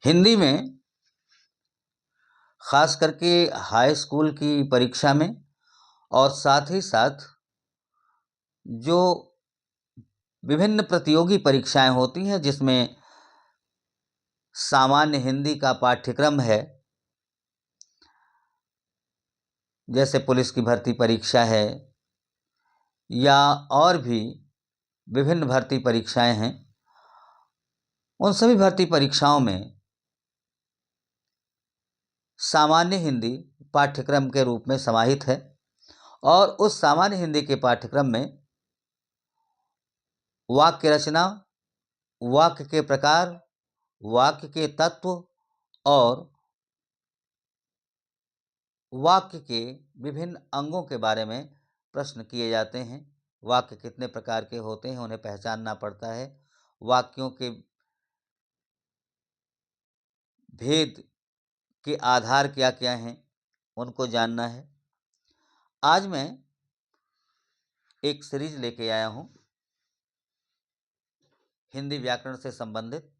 हिंदी में ख़ास करके हाई स्कूल की परीक्षा में और साथ ही साथ जो विभिन्न प्रतियोगी परीक्षाएं होती हैं जिसमें सामान्य हिंदी का पाठ्यक्रम है, जैसे पुलिस की भर्ती परीक्षा है या और भी विभिन्न भर्ती परीक्षाएं हैं। उन सभी भर्ती परीक्षाओं में सामान्य हिंदी पाठ्यक्रम के रूप में समाहित है और उस सामान्य हिंदी के पाठ्यक्रम में वाक्य रचना, वाक्य के प्रकार, वाक्य के तत्व और वाक्य के विभिन्न अंगों के बारे में प्रश्न किए जाते हैं। वाक्य कितने प्रकार के होते हैं, उन्हें पहचानना पड़ता है। वाक्यों के भेद के आधार क्या क्या हैं, उनको जानना है। आज मैं एक सीरीज लेके आया हूँ हिंदी व्याकरण से संबंधित,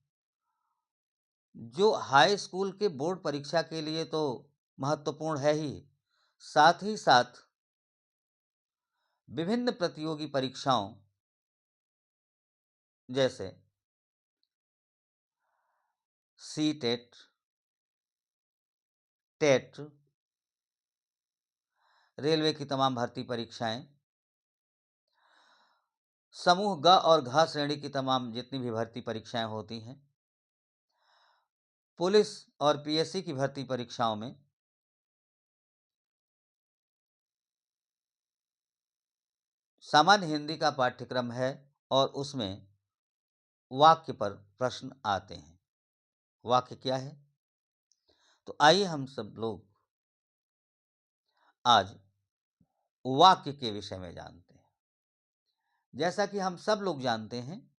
जो हाई स्कूल के बोर्ड परीक्षा के लिए तो महत्वपूर्ण है ही, साथ ही साथ विभिन्न प्रतियोगी परीक्षाओं जैसे सीटेट, टेट, रेलवे की तमाम भर्ती परीक्षाएं, समूह ग और घ श्रेणी की तमाम जितनी भी भर्ती परीक्षाएं होती हैं, पुलिस और पीएससी की भर्ती परीक्षाओं में सामान्य हिंदी का पाठ्यक्रम है और उसमें वाक्य पर प्रश्न आते हैं। वाक्य क्या है? तो आइए हम सब लोग आज वाक्य के विषय में जानते हैं। जैसा कि हम सब लोग जानते हैं,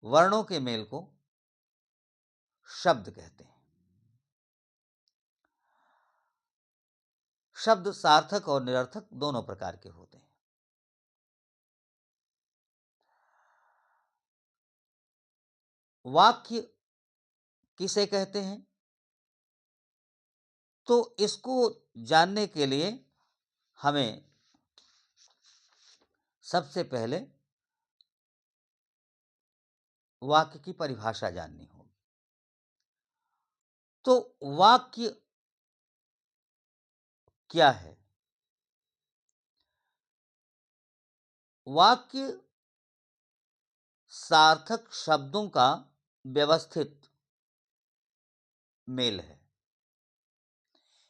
वर्णों के मेल को शब्द कहते हैं। शब्द सार्थक और निरर्थक दोनों प्रकार के होते हैं। वाक्य किसे कहते हैं? तो इसको जानने के लिए हमें सबसे पहले वाक्य की परिभाषा जाननी होगी। तो वाक्य क्या है? वाक्य सार्थक शब्दों का व्यवस्थित मेल है,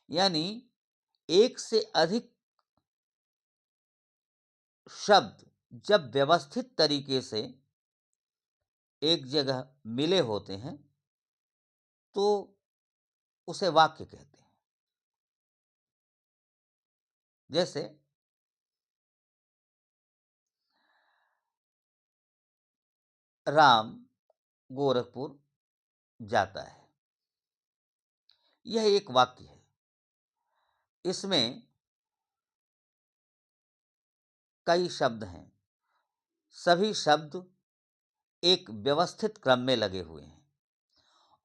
यानी एक से अधिक शब्द जब व्यवस्थित तरीके से एक जगह मिले होते हैं तो उसे वाक्य कहते हैं। जैसे राम गोरखपुर जाता है, यह एक वाक्य है। इसमें कई शब्द हैं, सभी शब्द एक व्यवस्थित क्रम में लगे हुए हैं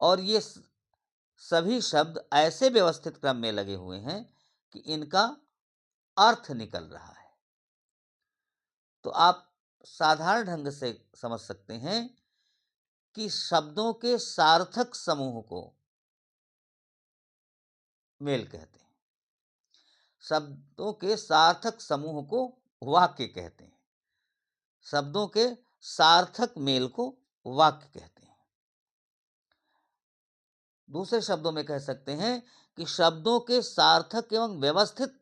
और ये सभी शब्द ऐसे व्यवस्थित क्रम में लगे हुए हैं कि इनका अर्थ निकल रहा है। तो आप साधारण ढंग से समझ सकते हैं कि शब्दों के सार्थक समूह को मेल कहते हैं, शब्दों के सार्थक समूह को वाक्य कहते हैं, शब्दों के सार्थक मेल को वाक्य कहते हैं। दूसरे शब्दों में कह सकते हैं कि शब्दों के सार्थक एवं व्यवस्थित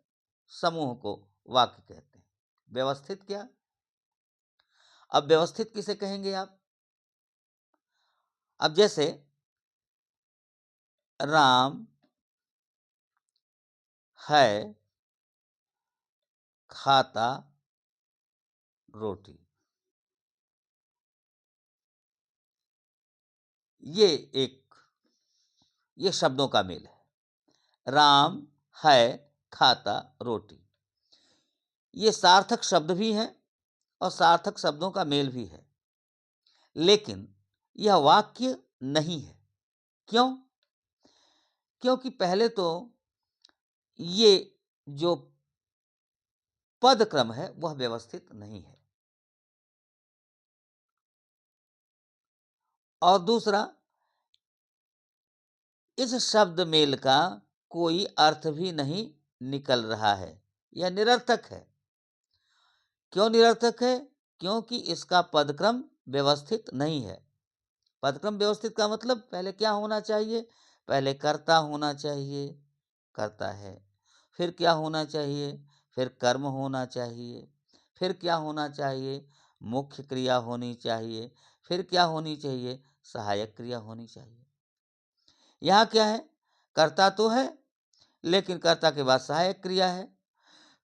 समूह को वाक्य कहते हैं। व्यवस्थित क्या? अब व्यवस्थित किसे कहेंगे आप? अब जैसे राम है खाता रोटी, ये शब्दों का मेल है। राम है खाता रोटी, ये सार्थक शब्द भी हैं और सार्थक शब्दों का मेल भी है, लेकिन यह वाक्य नहीं है। क्यों? क्योंकि पहले तो ये जो पद क्रम है वह व्यवस्थित नहीं है, और दूसरा, इस शब्द मेल का कोई अर्थ भी नहीं निकल रहा है, यह निरर्थक है। क्यों निरर्थक है? क्योंकि इसका पदक्रम व्यवस्थित नहीं है। पदक्रम व्यवस्थित का मतलब पहले क्या होना चाहिए? पहले कर्ता होना चाहिए, कर्ता है। फिर क्या होना चाहिए? फिर कर्म होना चाहिए। फिर क्या होना चाहिए? मुख्य क्रिया होनी चाहिए। फिर क्या होनी चाहिए? सहायक क्रिया होनी चाहिए। यहाँ क्या है? कर्ता तो है, लेकिन कर्ता के बाद सहायक क्रिया है,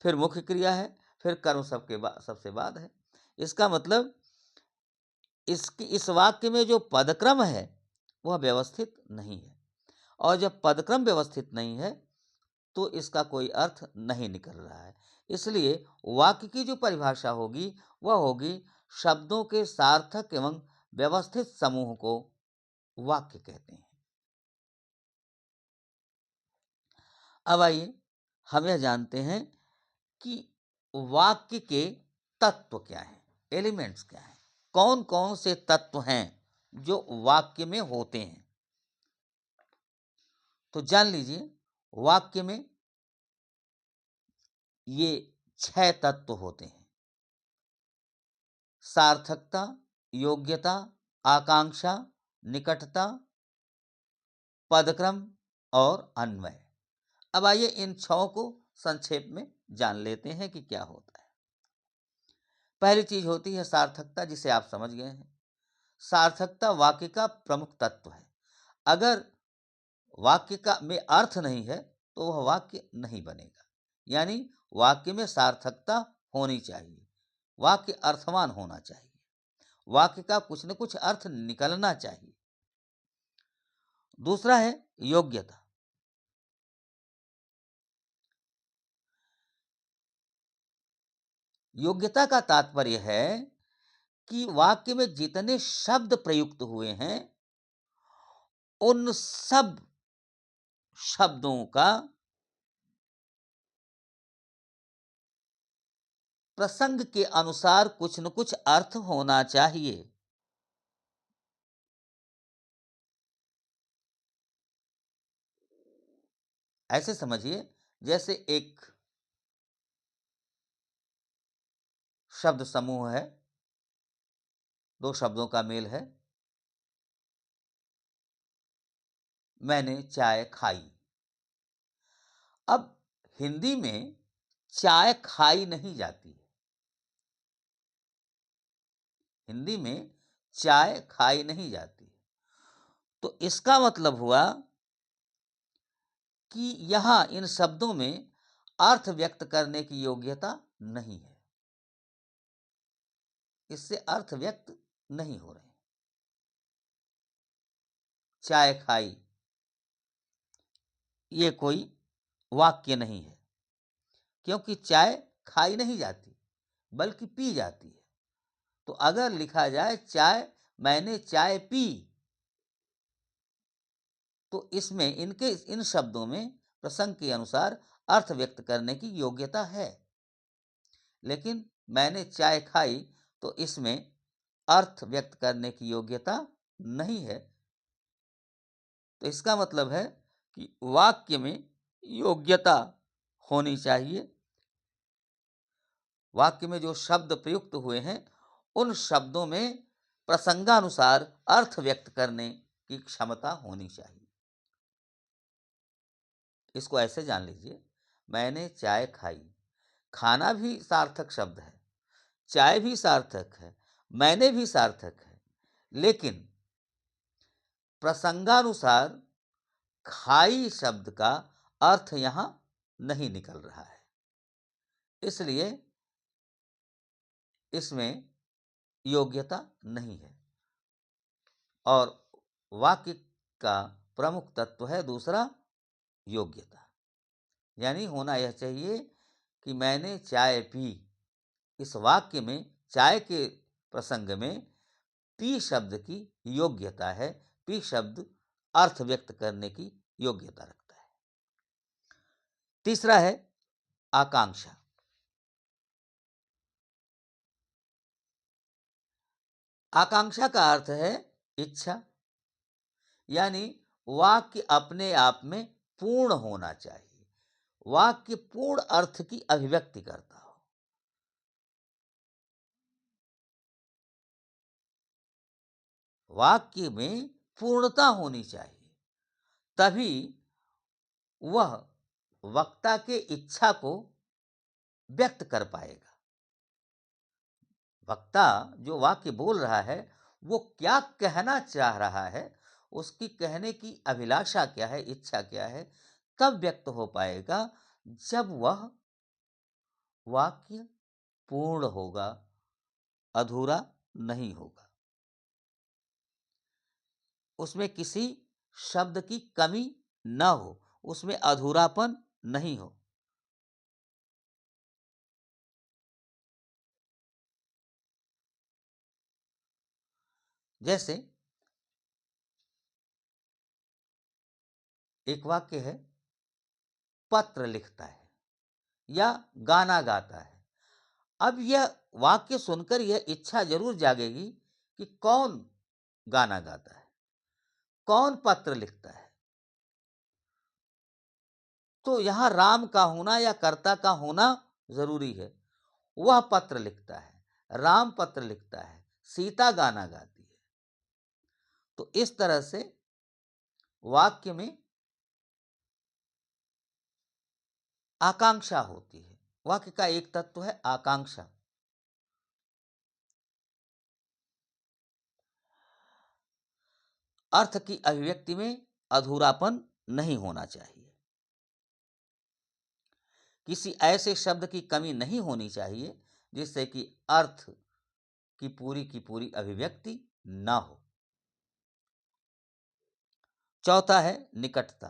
फिर मुख्य क्रिया है, फिर कर्म सबसे बाद है। इसका मतलब इस वाक्य में जो पदक्रम है वह व्यवस्थित नहीं है, और जब पदक्रम व्यवस्थित नहीं है तो इसका कोई अर्थ नहीं निकल रहा है। इसलिए वाक्य की जो परिभाषा होगी वह होगी, शब्दों के सार्थक एवं व्यवस्थित समूह को वाक्य कहते हैं। अब आइए हम यह जानते हैं कि वाक्य के तत्व क्या हैं, एलिमेंट्स क्या हैं, कौन कौन से तत्व हैं जो वाक्य में होते हैं। तो जान लीजिए, वाक्य में ये 6 तत्व होते हैं: सार्थकता, योग्यता, आकांक्षा, निकटता, पदक्रम और अन्वय। अब आइए इन 6 को संक्षेप में जान लेते हैं कि क्या होता है। पहली चीज होती है सार्थकता, जिसे आप समझ गए हैं। सार्थकता वाक्य का प्रमुख तत्व है। अगर वाक्य का में अर्थ नहीं है तो वह वाक्य नहीं बनेगा। यानी वाक्य में सार्थकता होनी चाहिए, वाक्य अर्थवान होना चाहिए, वाक्य का कुछ न कुछ अर्थ निकलना चाहिए। दूसरा है योग्यता। योग्यता का तात्पर्य है कि वाक्य में जितने शब्द प्रयुक्त हुए हैं उन सब शब्दों का प्रसंग के अनुसार कुछ न कुछ अर्थ होना चाहिए। ऐसे समझिए, जैसे एक शब्द समूह है, 2 शब्दों का मेल है। मैंने चाय खाई। अब हिंदी में चाय खाई नहीं जाती है। हिंदी में चाय खाई नहीं जाती। तो इसका मतलब हुआ कि यहां इन शब्दों में अर्थ व्यक्त करने की योग्यता नहीं है। इससे अर्थ व्यक्त नहीं हो रहे। चाय खाई ये कोई वाक्य नहीं है, क्योंकि चाय खाई नहीं जाती बल्कि पी जाती है। तो अगर लिखा जाए चाय, मैंने चाय पी, तो इसमें इन शब्दों में प्रसंग के अनुसार अर्थ व्यक्त करने की योग्यता है। लेकिन मैंने चाय खाई, तो इसमें अर्थ व्यक्त करने की योग्यता नहीं है। तो इसका मतलब है कि वाक्य में योग्यता होनी चाहिए। वाक्य में जो शब्द प्रयुक्त हुए हैं उन शब्दों में प्रसंगानुसार अर्थ व्यक्त करने की क्षमता होनी चाहिए। इसको ऐसे जान लीजिए, मैंने चाय खाई। खाना भी सार्थक शब्द है, चाय भी सार्थक है, मैंने भी सार्थक है, लेकिन प्रसंगानुसार खाई शब्द का अर्थ यहां नहीं निकल रहा है। इसलिए इसमें योग्यता नहीं है। और वाक्य का प्रमुख तत्व है दूसरा, योग्यता। यानी होना यह चाहिए कि मैंने चाय पी। इस वाक्य में चाय के प्रसंग में पी शब्द की योग्यता है, पी शब्द अर्थ व्यक्त करने की योग्यता रखता है। तीसरा है आकांक्षा। आकांक्षा का अर्थ है इच्छा, यानी वाक्य अपने आप में पूर्ण होना चाहिए, वाक्य पूर्ण अर्थ की अभिव्यक्ति करता हो। वाक्य में पूर्णता होनी चाहिए, तभी वह वक्ता के इच्छा को व्यक्त कर पाएगा। वक्ता जो वाक्य बोल रहा है वो क्या कहना चाह रहा है, उसकी कहने की अभिलाषा क्या है, इच्छा क्या है, तब व्यक्त हो पाएगा जब वह वाक्य पूर्ण होगा, अधूरा नहीं होगा, उसमें किसी शब्द की कमी न हो, उसमें अधूरापन नहीं हो। जैसे एक वाक्य है, पत्र लिखता है या गाना गाता है। अब यह वाक्य सुनकर यह इच्छा जरूर जागेगी कि कौन गाना गाता है, कौन पत्र लिखता है। तो यहां राम का होना या कर्ता का होना जरूरी है। वह पत्र लिखता है, राम पत्र लिखता है, सीता गाना गाती है। तो इस तरह से वाक्य में आकांक्षा होती है। वाक्य का एक तत्व है आकांक्षा। अर्थ की अभिव्यक्ति में अधूरापन नहीं होना चाहिए, किसी ऐसे शब्द की कमी नहीं होनी चाहिए जिससे कि अर्थ की पूरी अभिव्यक्ति ना हो। चौथा है निकटता।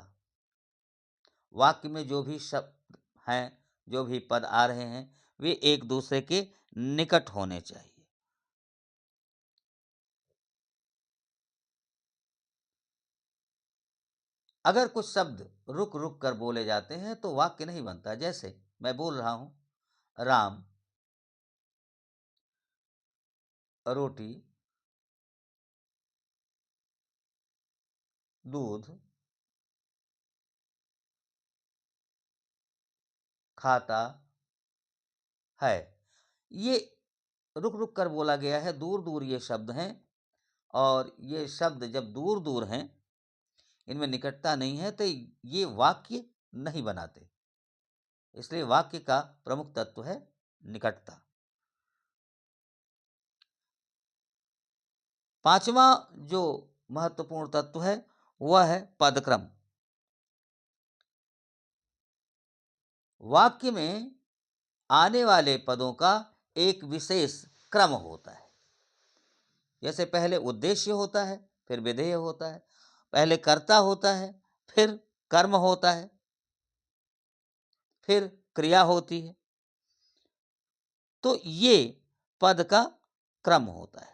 वाक्य में जो भी शब्द हैं, जो भी पद आ रहे हैं, वे एक दूसरे के निकट होने चाहिए। अगर कुछ शब्द रुक रुक कर बोले जाते हैं तो वाक्य नहीं बनता। जैसे मैं बोल रहा हूं, राम रोटी दूध खाता है। ये रुक रुक कर बोला गया है, दूर दूर ये शब्द हैं, और ये शब्द जब दूर दूर हैं, इनमें निकटता नहीं है, तो ये वाक्य नहीं बनाते। इसलिए वाक्य का प्रमुख तत्व है निकटता। पांचवा जो महत्वपूर्ण तत्व है वह है पदक्रम। वाक्य में आने वाले पदों का एक विशेष क्रम होता है। जैसे पहले उद्देश्य होता है, फिर विधेय होता है, पहले कर्ता होता है, फिर कर्म होता है, फिर क्रिया होती है। तो ये पद का क्रम होता है।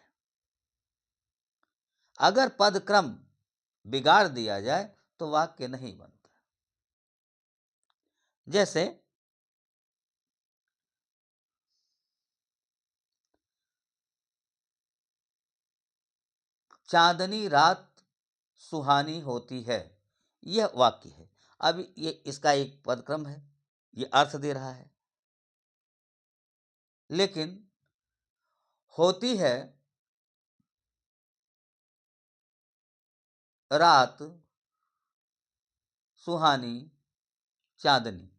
अगर पद क्रम बिगाड़ दिया जाए तो वाक्य नहीं बनता। जैसे चांदनी रात सुहानी होती है, यह वाक्य है। अब ये इसका एक पदक्रम है, ये अर्थ दे रहा है। लेकिन होती है रात सुहानी चांदनी,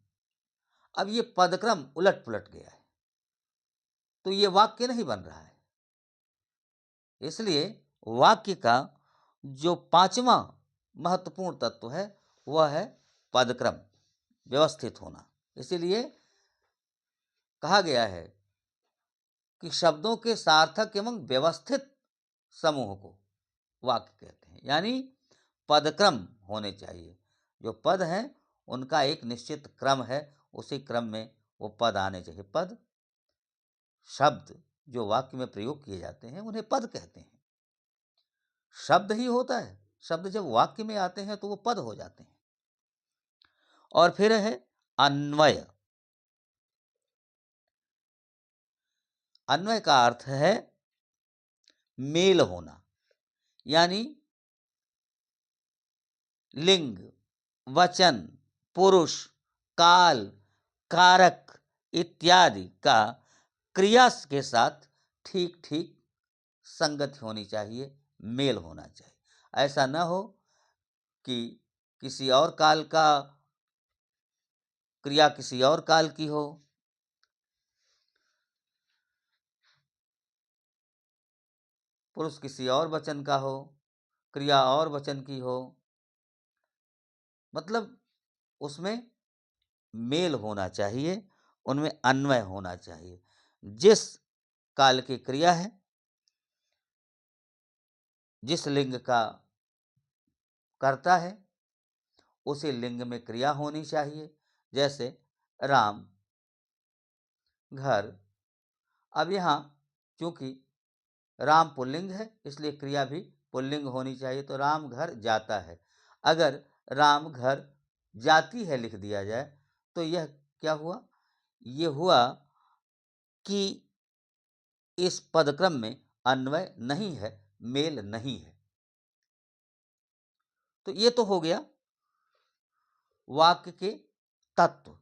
अब ये पदक्रम उलट पुलट गया है, तो ये वाक्य नहीं बन रहा है। इसलिए वाक्य का जो पांचवा महत्वपूर्ण तत्व है वह है पदक्रम, व्यवस्थित होना। इसीलिए कहा गया है कि शब्दों के सार्थक एवं व्यवस्थित समूह को वाक्य कहते हैं, यानी पदक्रम होने चाहिए। जो पद हैं उनका एक निश्चित क्रम है, उसी क्रम में वो पद आने चाहिए। पद शब्द जो वाक्य में प्रयोग किए जाते हैं उन्हें पद कहते हैं। शब्द ही होता है, शब्द जब वाक्य में आते हैं तो वो पद हो जाते हैं। और फिर है अन्वय। अन्वय का अर्थ है मेल होना, यानी लिंग, वचन, पुरुष, काल, कारक इत्यादि का क्रिया के साथ ठीक ठीक संगति होनी चाहिए, मेल होना चाहिए। ऐसा न हो कि किसी और काल का क्रिया किसी और काल की हो, पुरुष किसी और वचन का हो, क्रिया और वचन की हो, मतलब उसमें मेल होना चाहिए, उनमें अन्वय होना चाहिए। जिस काल की क्रिया है, जिस लिंग का कर्ता है, उसी लिंग में क्रिया होनी चाहिए। जैसे राम, घर। अब यहाँ चूंकि राम पुल्लिंग है, इसलिए क्रिया भी पुल्लिंग होनी चाहिए, तो राम घर जाता है। अगर राम घर जाती है लिख दिया जाए तो यह क्या हुआ? ये हुआ कि इस पदक्रम में अन्वय नहीं है, मेल नहीं है। तो ये तो हो गया वाक्य के तत्व।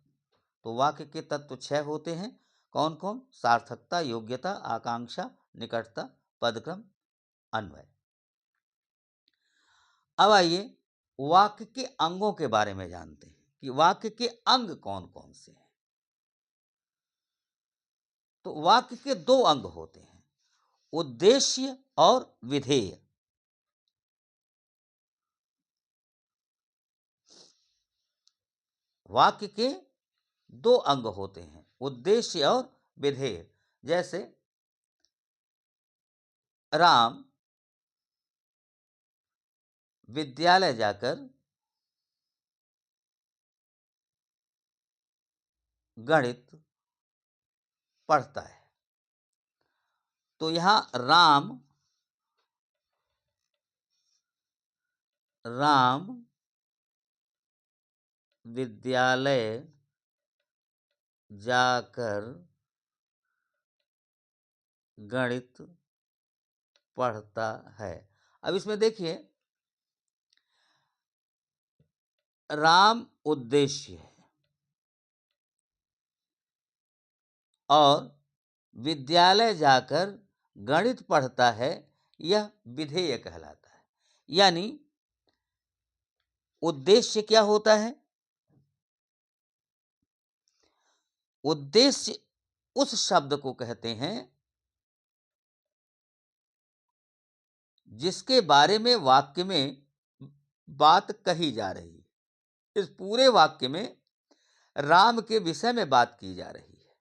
तो वाक्य के तत्व 6 होते हैं। कौन कौन? सार्थकता, योग्यता, आकांक्षा, निकटता, पदक्रम, अन्वय। अब आइए वाक्य के अंगों के बारे में जानते हैं कि वाक्य के अंग कौन कौन से हैं। तो वाक्य के 2 अंग होते हैं, उद्देश्य और विधेय। वाक्य के 2 अंग होते हैं, उद्देश्य और विधेय। जैसे राम विद्यालय जाकर गणित पढ़ता है। तो यहां राम विद्यालय जाकर गणित पढ़ता है। अब इसमें देखिए, राम उद्देश्य है और विद्यालय जाकर गणित पढ़ता है, यह विधेय कहलाता है। यानी उद्देश्य क्या होता है? उद्देश्य उस शब्द को कहते हैं जिसके बारे में वाक्य में बात कही जा रही है। इस पूरे वाक्य में राम के विषय में बात की जा रही है,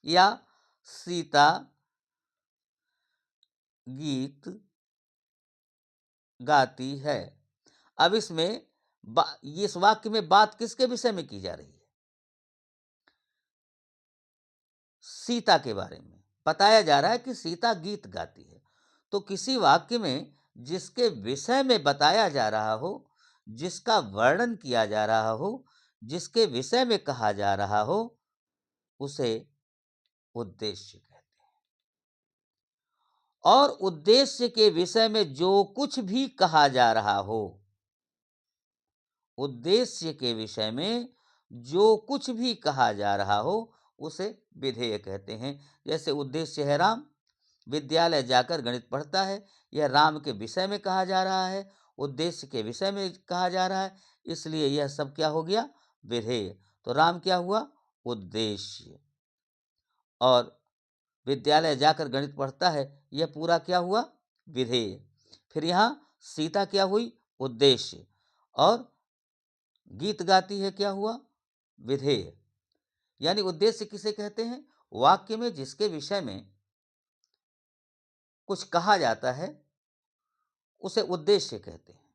या सीता गीत गाती है। अब इसमें इस वाक्य में बात किसके विषय में की जा रही है? सीता के बारे में बताया जा रहा है कि सीता गीत गाती है। तो किसी वाक्य में जिसके विषय में बताया जा रहा हो, जिसका वर्णन किया जा रहा हो, जिसके विषय में कहा जा रहा हो, उसे उद्देश्य कहते हैं। और उद्देश्य के विषय में जो कुछ भी कहा जा रहा हो, उद्देश्य के विषय में जो कुछ भी कहा जा रहा हो, उसे विधेय कहते हैं। जैसे उद्देश्य है राम विद्यालय जाकर गणित पढ़ता है, यह राम के विषय में कहा जा रहा है, उद्देश्य के विषय में कहा जा रहा है, इसलिए यह सब क्या हो गया? विधेय। तो राम क्या हुआ? उद्देश्य। और विद्यालय जाकर गणित पढ़ता है, यह पूरा क्या हुआ? विधेय। फिर यहां सीता क्या हुई? उद्देश्य। और गीत गाती है, क्या हुआ? विधेय। यानी उद्देश्य किसे कहते हैं? वाक्य में जिसके विषय में कुछ कहा जाता है उसे उद्देश्य कहते हैं,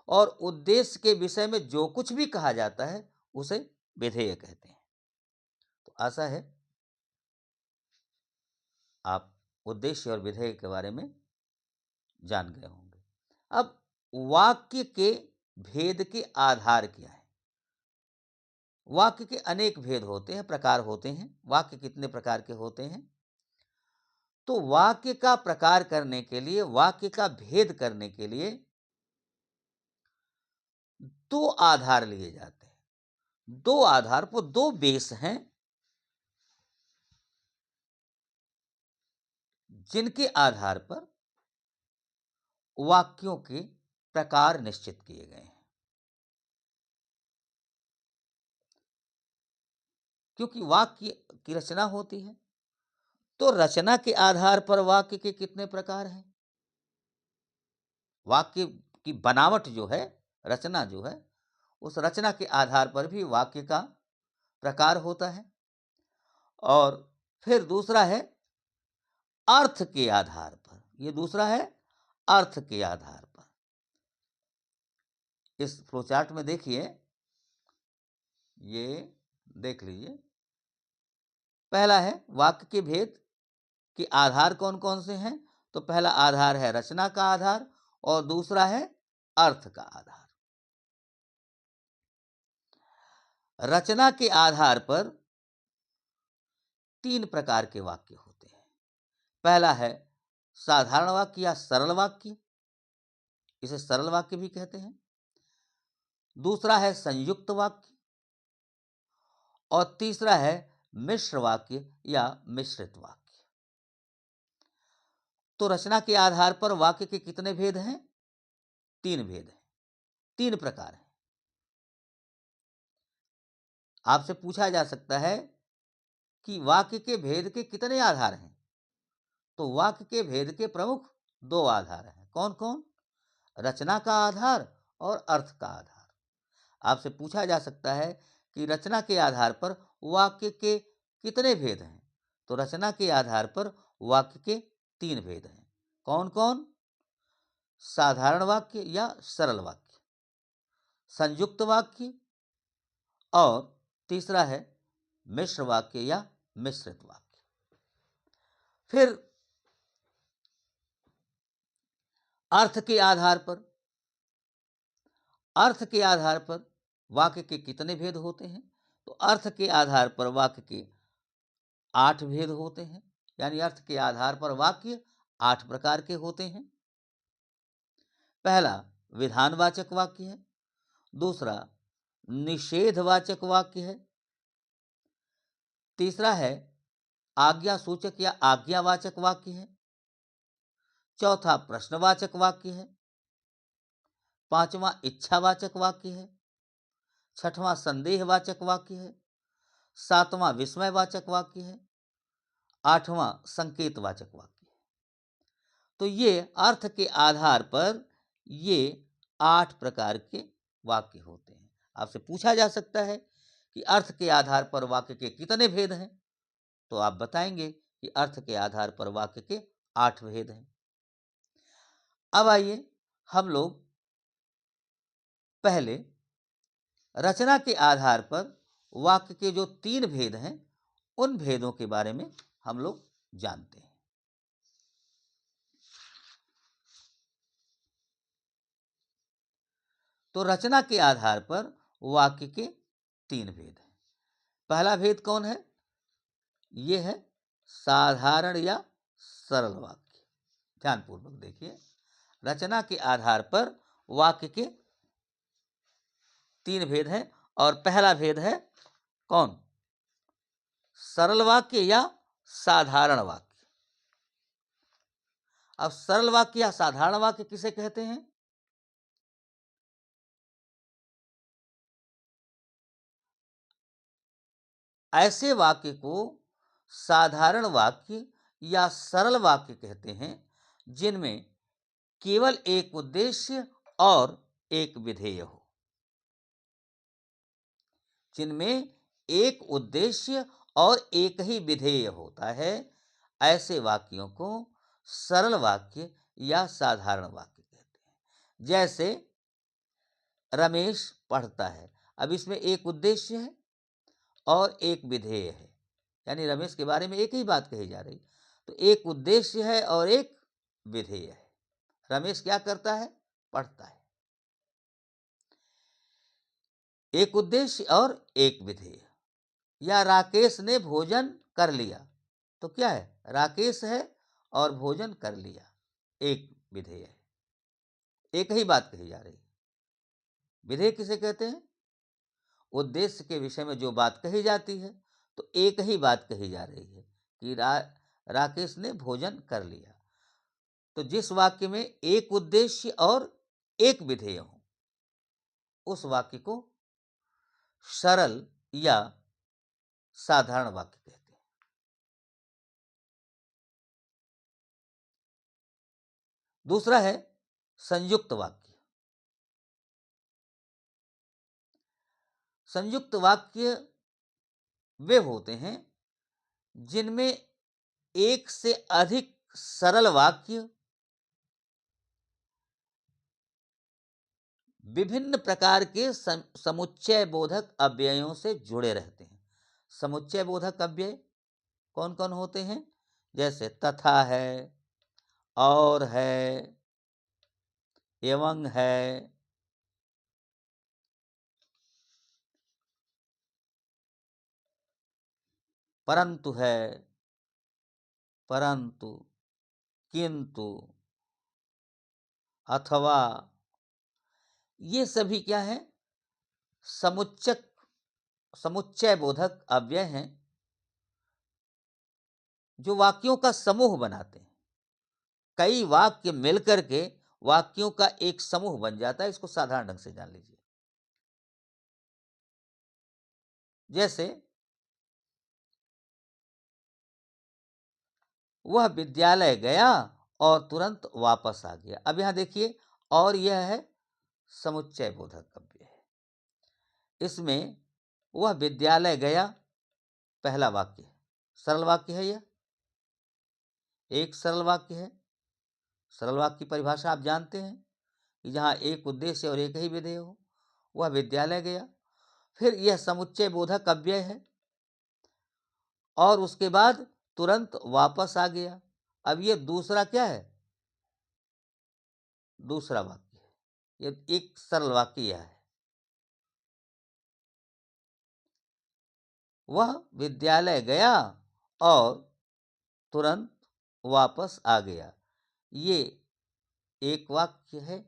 और उद्देश्य के विषय में जो कुछ भी कहा जाता है उसे विधेय कहते हैं। तो आशा है आप उद्देश्य और विधेय के बारे में जान गए होंगे। अब वाक्य के भेद के आधार क्या है। वाक्य के अनेक भेद होते हैं, प्रकार होते हैं। वाक्य कितने प्रकार के होते हैं? तो वाक्य का प्रकार करने के लिए, वाक्य का भेद करने के लिए दो आधार लिए जाते हैं। दो आधार पर दो बेस हैं, जिनके आधार पर वाक्यों के प्रकार निश्चित किए गए हैं। क्योंकि वाक्य की रचना होती है, तो रचना के आधार पर वाक्य के कितने प्रकार हैं? वाक्य की बनावट जो है, रचना जो है, उस रचना के आधार पर भी वाक्य का प्रकार होता है। और फिर दूसरा है अर्थ के आधार पर। ये दूसरा है अर्थ के आधार पर। इस फ्लोचार्ट में देखिए, ये देख लीजिए। पहला है वाक्य के भेद के आधार कौन कौन से हैं। तो पहला आधार है रचना का आधार और दूसरा है अर्थ का आधार। रचना के आधार पर तीन प्रकार के वाक्य होते हैं। पहला है साधारण वाक्य या सरल वाक्य, इसे सरल वाक्य भी कहते हैं। दूसरा है संयुक्त वाक्य और तीसरा है मिश्र वाक्य या मिश्रित वाक्य। तो रचना के आधार पर वाक्य के कितने भेद हैं? तीन भेद हैं, तीन प्रकार हैं। आपसे पूछा जा सकता है कि वाक्य के भेद के कितने आधार हैं। तो वाक्य के भेद के प्रमुख दो आधार हैं। कौन कौन? रचना का आधार और अर्थ का आधार। आपसे पूछा जा सकता है कि रचना के आधार पर वाक्य के कितने भेद हैं। तो रचना के आधार पर वाक्य के तीन भेद हैं। कौन कौन? साधारण वाक्य या सरल वाक्य, संयुक्त वाक्य और तीसरा है मिश्र वाक्य या मिश्रित वाक्य। फिर अर्थ के आधार पर, अर्थ के आधार पर वाक्य के कितने भेद होते हैं। तो अर्थ के आधार पर वाक्य के 8 भेद होते हैं। यानी अर्थ के आधार पर वाक्य 8 प्रकार के होते हैं। पहला विधानवाचक वाक्य है, दूसरा निषेधवाचक वाक्य है, तीसरा है आज्ञा सूचक या आज्ञावाचक वाक्य है, चौथा प्रश्नवाचक वाक्य है, पांचवा इच्छावाचक वाक्य है, छठवां संदेहवाचक वाक्य है, सातवां विस्मयवाचक वाक्य है, आठवां संकेतवाचक वाक्य है। तो ये अर्थ के आधार पर ये 8 प्रकार के वाक्य होते हैं। आपसे पूछा जा सकता है कि अर्थ के आधार पर वाक्य के कितने भेद हैं। तो आप बताएंगे कि अर्थ के आधार पर वाक्य के 8 भेद हैं। अब आइए हम लोग पहले रचना के आधार पर वाक्य के जो 3 भेद हैं, उन भेदों के बारे में हम लोग जानते हैं। तो रचना के आधार पर वाक्य के 3 भेद हैं। पहला भेद कौन है? यह है साधारण या सरल वाक्य। ध्यानपूर्वक देखिए, रचना के आधार पर वाक्य के 3 भेद हैं और पहला भेद है कौन? सरल वाक्य या साधारण वाक्य। अब सरल वाक्य या साधारण वाक्य किसे कहते हैं? ऐसे वाक्य को साधारण वाक्य या सरल वाक्य कहते हैं जिनमें केवल एक उद्देश्य और एक विधेय हो। जिनमें एक उद्देश्य और एक ही विधेय होता है, ऐसे वाक्यों को सरल वाक्य या साधारण वाक्य कहते हैं। जैसे रमेश पढ़ता है, अब इसमें एक उद्देश्य है और एक विधेय है। यानी रमेश के बारे में एक ही बात कही जा रही, तो एक उद्देश्य है और एक विधेय है। रमेश क्या करता है? पढ़ता है। एक उद्देश्य और एक विधेय। या राकेश ने भोजन कर लिया, तो क्या है, राकेश है और भोजन कर लिया, एक विधेय है। एक ही बात कही जा रही है। विधेय किसे कहते हैं? उद्देश्य के विषय में जो बात कही जाती है, तो एक ही बात कही जा रही है कि राकेश ने भोजन कर लिया। तो जिस वाक्य में एक उद्देश्य और एक विधेय हो, उस वाक्य को सरल या साधारण वाक्य कहते हैं। दूसरा है संयुक्त वाक्य। संयुक्त वाक्य वे होते हैं जिनमें एक से अधिक सरल वाक्य विभिन्न प्रकार के समुच्चय बोधक अव्ययों से जुड़े रहते हैं। समुच्चय बोधक अव्यय कौन कौन होते हैं? जैसे तथा है, और है, एवं है, परंतु है, परंतु, किंतु, अथवा, ये सभी क्या है? समुच्चय बोधक अव्यय हैं जो वाक्यों का समूह बनाते हैं। कई वाक्य मिलकर के वाक्यों का एक समूह बन जाता है। इसको साधारण ढंग से जान लीजिए। जैसे वह विद्यालय गया और तुरंत वापस आ गया। अब यहां देखिए, और यह है समुच्चय बोधक अव्यय है। इसमें वह विद्यालय गया पहला वाक्य है, सरल वाक्य है। यह एक सरल वाक्य है। सरल वाक्य की परिभाषा आप जानते हैं कि जहां एक उद्देश्य और एक ही विधेय हो। वह विद्यालय गया, फिर यह समुच्चय बोधक अव्यय है, और उसके बाद तुरंत वापस आ गया। अब यह दूसरा क्या है? दूसरा वाक्य है। यह एक सरल वाक्य यह है, वह विद्यालय गया और तुरंत वापस आ गया। ये एक वाक्य है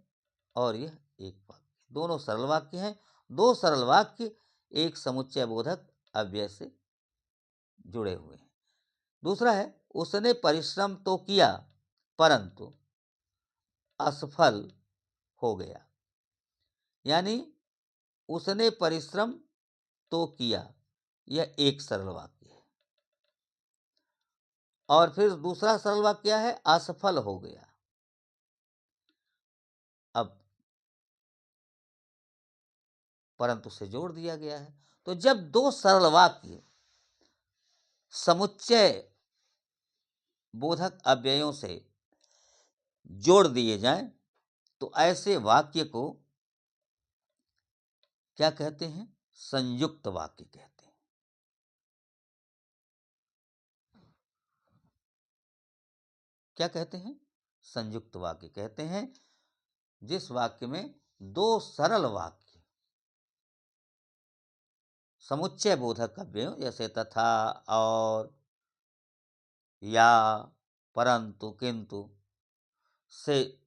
और यह एक वाक्य, दोनों सरल वाक्य हैं। दो सरल वाक्य एक समुच्चय बोधक अव्यय से जुड़े हुए हैं। दूसरा है उसने परिश्रम तो किया परंतु असफल हो गया। यानी उसने परिश्रम तो किया, यह एक सरल वाक्य है। और फिर दूसरा सरल वाक्य क्या है? असफल हो गया। अब परंतु से जोड़ दिया गया है। तो जब दो सरल वाक्य समुच्चय बोधक अव्ययों से जोड़ दिए जाएं, तो ऐसे वाक्य को क्या कहते हैं? संयुक्त वाक्य कहते हैं। क्या कहते हैं? संयुक्त वाक्य कहते हैं जिस वाक्य में दो सरल वाक्य समुच्चय बोधक अव्ययों जैसे तथा, और, या, परंतु, किंतु से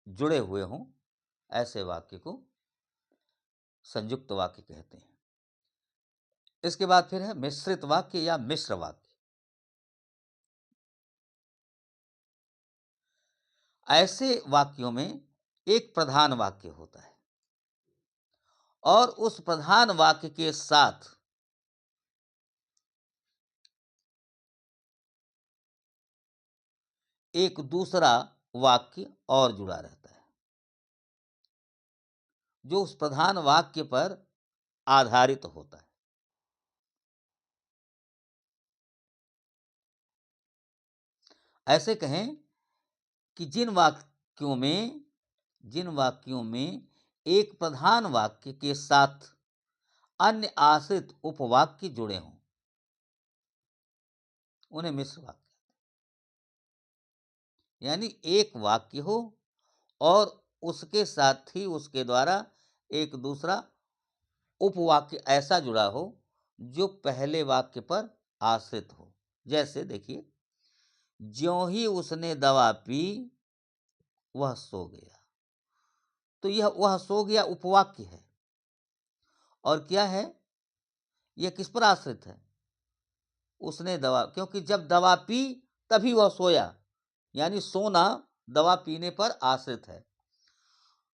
जुड़े हुए हों, ऐसे वाक्य को संयुक्त वाक्य कहते हैं। इसके बाद फिर है मिश्रित वाक्य या मिश्र वाक्य। ऐसे वाक्यों में एक प्रधान वाक्य होता है और उस प्रधान वाक्य के साथ एक दूसरा वाक्य और जुड़ा रहता है जो उस प्रधान वाक्य पर आधारित होता है। ऐसे कहें कि जिन वाक्यों में एक प्रधान वाक्य के साथ अन्य आश्रित उपवाक्य जुड़े हों, उन्हें मिश्र वाक्य। यानी एक वाक्य हो और उसके साथ ही उसके द्वारा एक दूसरा उपवाक्य ऐसा जुड़ा हो जो पहले वाक्य पर आश्रित हो। जैसे देखिए, ज्यों ही उसने दवा पी वह सो गया। तो यह वह सो गया उपवाक्य है। और क्या है? यह किस पर आश्रित है? उसने दवा, क्योंकि जब दवा पी तभी वह सोया, यानी सोना दवा पीने पर आश्रित है।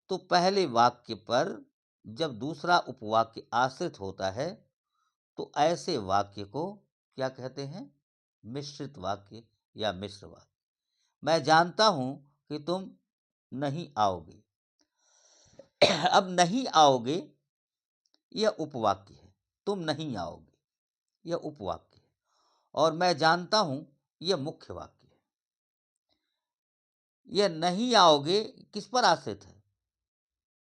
तो पहले वाक्य पर जब दूसरा उपवाक्य आश्रित होता है तो ऐसे वाक्य को क्या कहते हैं? मिश्रित वाक्य या मिश्र वाक्य। मैं जानता हूं कि तुम नहीं आओगे। अब नहीं आओगे यह उपवाक्य है, तुम नहीं आओगे यह उपवाक्य है, और मैं जानता हूं यह मुख्य वाक्य है। यह नहीं आओगे किस पर आश्रित है?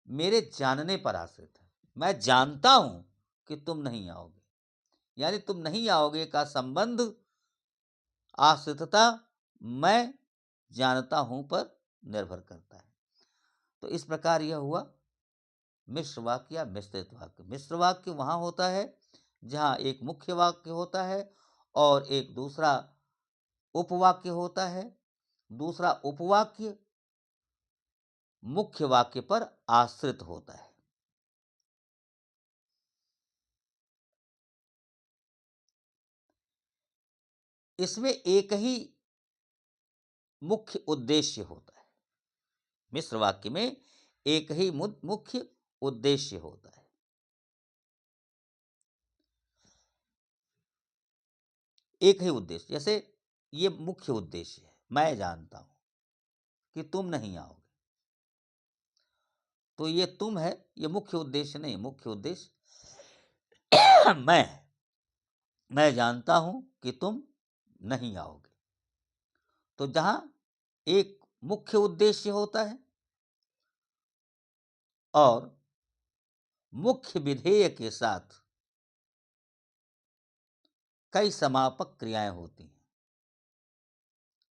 मेरे जानने पर आश्रित है। मैं जानता हूं कि तुम नहीं आओगे, यानी तुम नहीं आओगे का संबंध आश्रितता मैं जानता हूं पर निर्भर करता है। तो इस प्रकार यह हुआ मिश्र वाक्य या मिश्रित वाक्य। मिश्र वाक्य वहां होता है जहां एक मुख्य वाक्य होता है और एक दूसरा उपवाक्य होता है। दूसरा उपवाक्य मुख्य वाक्य पर आश्रित होता है। इसमें एक ही मुख्य उद्देश्य होता है। मिश्र वाक्य में एक ही मुख्य उद्देश्य होता है। एक ही उद्देश्य, जैसे ये मुख्य उद्देश्य है, मैं जानता हूं कि तुम नहीं आओगे। तो ये तुम है, ये मुख्य उद्देश्य नहीं। मुख्य उद्देश्य मैं जानता हूं कि तुम नहीं आओगे। तो जहां एक मुख्य उद्देश्य होता है और मुख्य विधेय के साथ कई समापक क्रियाएं होती हैं।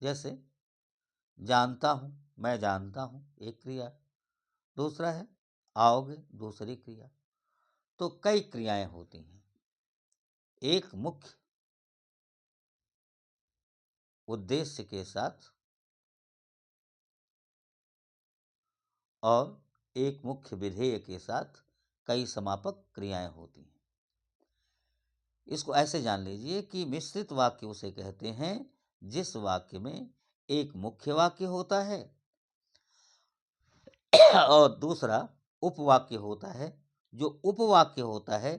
जैसे जानता हूं, मैं जानता हूं, एक क्रिया। दूसरा है आओगे, दूसरी क्रिया। तो कई क्रियाएं होती हैं। एक मुख्य उद्देश्य के साथ और एक मुख्य विधेय के साथ कई समापक क्रियाएं होती हैं। इसको ऐसे जान लीजिए कि मिश्रित वाक्य उसे कहते हैं जिस वाक्य में एक मुख्य वाक्य होता है और दूसरा उपवाक्य होता है। जो उपवाक्य होता है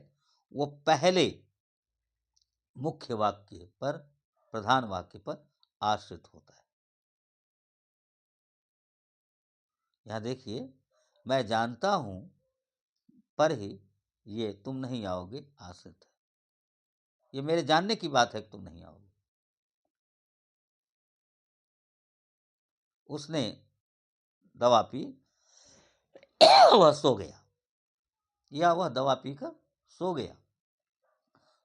वो पहले मुख्य वाक्य पर, प्रधान वाक्य पर आश्रित होता है। यहां देखिए, मैं जानता हूं पर ही ये तुम नहीं आओगे आश्रित है। ये मेरे जानने की बात है कि तुम नहीं आओगे। उसने दवा पी वह सो गया, या वह दवा पीकर सो गया।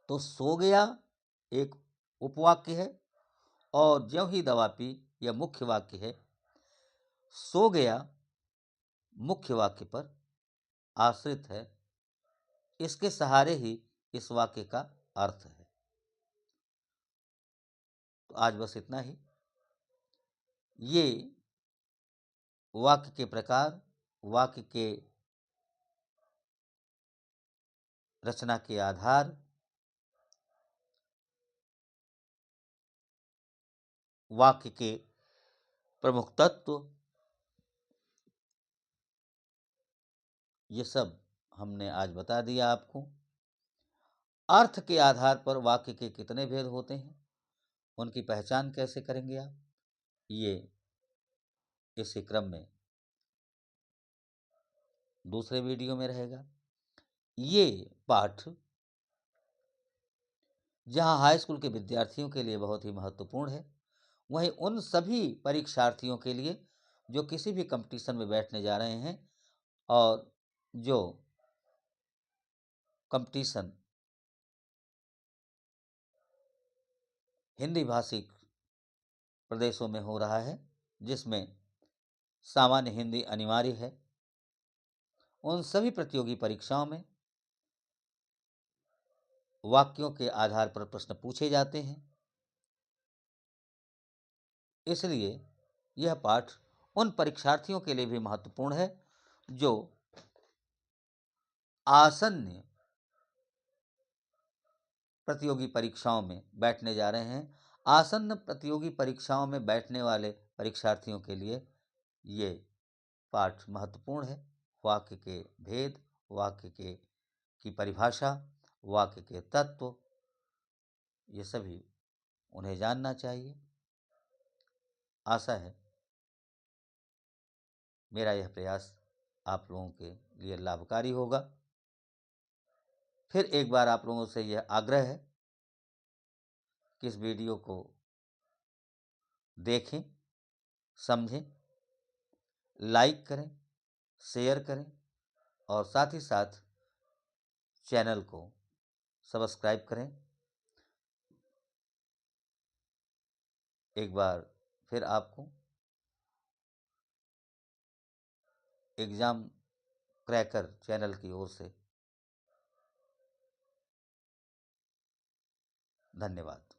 तो सो गया एक उपवाक्य है और ज्यों ही दवा पी यह मुख्य वाक्य है। सो गया मुख्य वाक्य पर आश्रित है। इसके सहारे ही इस वाक्य का अर्थ है। तो आज बस इतना ही। ये वाक्य के प्रकार, वाक्य के रचना के आधार, वाक्य के प्रमुख तत्व, ये सब हमने आज बता दिया आपको। अर्थ के आधार पर वाक्य के कितने भेद होते हैं, उनकी पहचान कैसे करेंगे आप, ये इसी क्रम में दूसरे वीडियो में रहेगा। ये पाठ जहां हाई स्कूल के विद्यार्थियों के लिए बहुत ही महत्वपूर्ण है, वहीं उन सभी परीक्षार्थियों के लिए जो किसी भी कंपटीशन में बैठने जा रहे हैं और जो कंपटीशन हिंदी भाषी प्रदेशों में हो रहा है, जिसमें सामान्य हिंदी अनिवार्य है, उन सभी प्रतियोगी परीक्षाओं में वाक्यों के आधार पर प्रश्न पूछे जाते हैं। इसलिए यह पाठ उन परीक्षार्थियों के लिए भी महत्वपूर्ण है जो आसन्न प्रतियोगी परीक्षाओं में बैठने जा रहे हैं। आसन्न प्रतियोगी परीक्षाओं में बैठने वाले परीक्षार्थियों के लिए ये पाठ महत्वपूर्ण है। वाक्य के भेद, वाक्य की परिभाषा, वाक्य के तत्व, ये सभी उन्हें जानना चाहिए। आशा है मेरा यह प्रयास आप लोगों के लिए लाभकारी होगा। फिर एक बार आप लोगों से यह आग्रह है कि इस वीडियो को देखें, समझें, लाइक करें, शेयर करें और साथ ही साथ चैनल को सब्सक्राइब करें। एक बार फिर आपको एग्जाम क्रैकर चैनल की ओर से धन्यवाद।